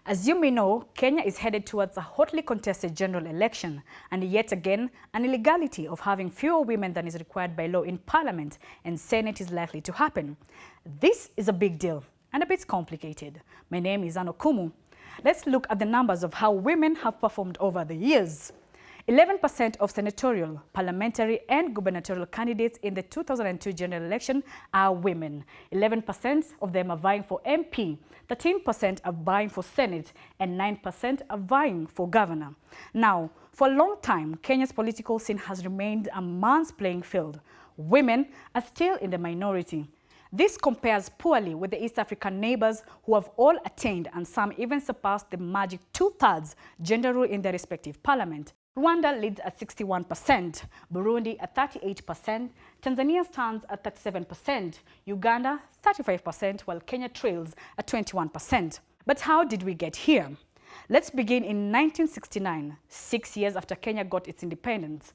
As you may know, Kenya is headed towards a hotly contested general election, and yet again, an illegality of having fewer women than is required by law in Parliament and Senate is likely to happen. This is a big deal and a bit complicated. My name is Anokumu. Let's look at the numbers of how women have performed over the years. 11% of senatorial, parliamentary and gubernatorial candidates in the 2002 general election are women. 11% of them are vying for MP, 13% are vying for Senate, and 9% are vying for governor. Now, for a long time, Kenya's political scene has remained a man's playing field. Women are still in the minority. This compares poorly with the East African neighbors who have all attained and some even surpassed the magic 2/3 gender rule in their respective parliament. Rwanda leads at 61%, Burundi at 38%, Tanzania stands at 37%, Uganda 35%, while Kenya trails at 21%. But how did we get here? Let's begin in 1969, 6 years after Kenya got its independence.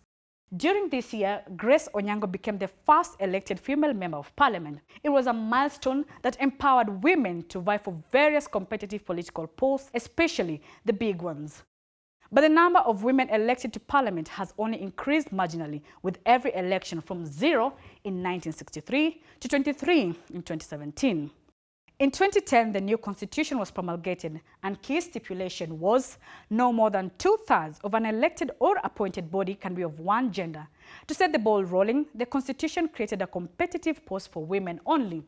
During this year, Grace Onyango became the first elected female member of parliament. It was a milestone that empowered women to vie for various competitive political posts, especially the big ones. But the number of women elected to parliament has only increased marginally with every election, from 0 in 1963 to 23 in 2017. In 2010, the new constitution was promulgated, and key stipulation was no more than 2/3 of an elected or appointed body can be of one gender. To set the ball rolling, the constitution created a competitive post for women only.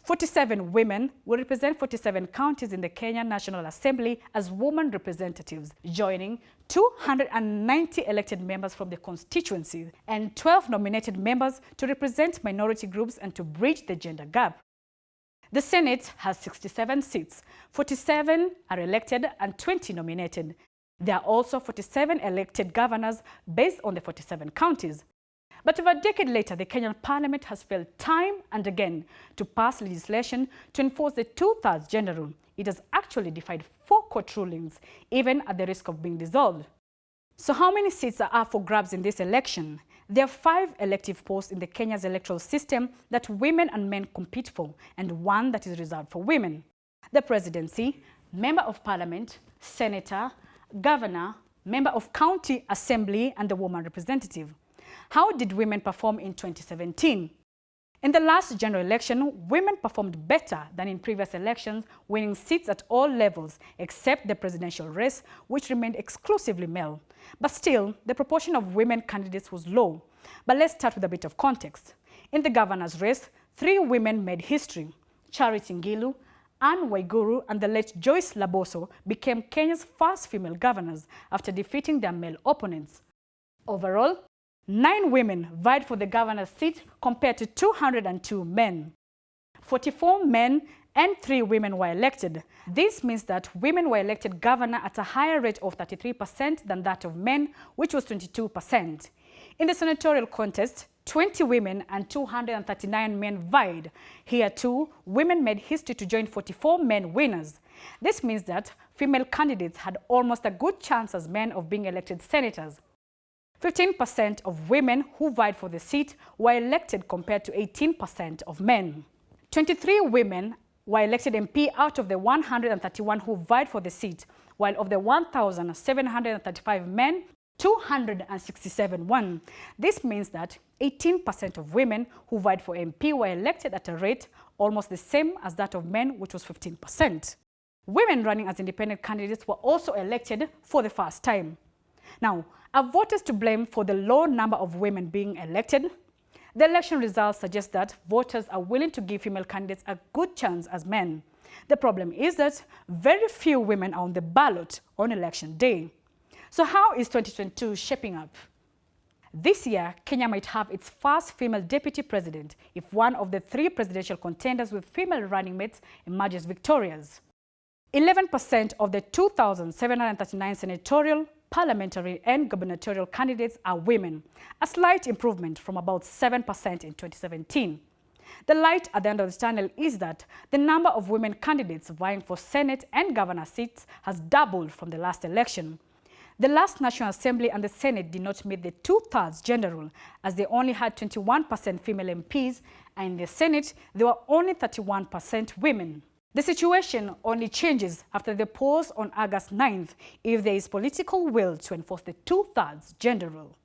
47 women will represent 47 counties in the Kenya National Assembly as women representatives, joining 290 elected members from the constituency and 12 nominated members to represent minority groups and to bridge the gender gap. The Senate has 67 seats, 47 are elected and 20 nominated. There are also 47 elected governors based on the 47 counties. But over a decade later, the Kenyan parliament has failed time and again to pass legislation to enforce the 2/3 gender rule. It has actually defied 4 court rulings, even at the risk of being dissolved. So how many seats are up for grabs in this election? There are 5 elective posts in the Kenya's electoral system that women and men compete for, and 1 that is reserved for women: the presidency, member of parliament, senator, governor, member of county assembly, and the woman representative. How did women perform in 2017? In the last general election, women performed better than in previous elections, winning seats at all levels except the presidential race, which remained exclusively male. But still, the proportion of women candidates was low. But let's start with a bit of context. In the governor's race, 3 women made history. Charity Ngilu, Anne Waiguru, and the late Joyce Laboso became Kenya's first female governors after defeating their male opponents. Overall, 9 women vied for the governor's seat compared to 202 men. 44 men and 3 women were elected. This means that women were elected governor at a higher rate of 33% than that of men, which was 22%. In the senatorial contest, 20 women and 239 men vied. Here too, women made history to join 44 men winners. This means that female candidates had almost a good chance as men of being elected senators. 15% of women who vied for the seat were elected compared to 18% of men. 23 women were elected MP out of the 131 who vied for the seat, while of the 1,735 men, 267 won. This means that 18% of women who vied for MP were elected at a rate almost the same as that of men, which was 15%. Women running as independent candidates were also elected for the first time. Now, are voters to blame for the low number of women being elected? The election results suggest that voters are willing to give female candidates a good chance as men. The problem is that very few women are on the ballot on election day. So how is 2022 shaping up? This year, Kenya might have its first female deputy president if one of the 3 presidential contenders with female running mates emerges victorious. 11% of the 2,739 senatorial, parliamentary and gubernatorial candidates are women, a slight improvement from about 7% in 2017. The light at the end of the tunnel is that the number of women candidates vying for Senate and governor seats has doubled from the last election. The last National Assembly and the Senate did not meet the 2/3 gender rule, as they only had 21% female MPs, and in the Senate there were only 31% women. The situation only changes after the polls on August 9th if there is political will to enforce the two-thirds gender rule.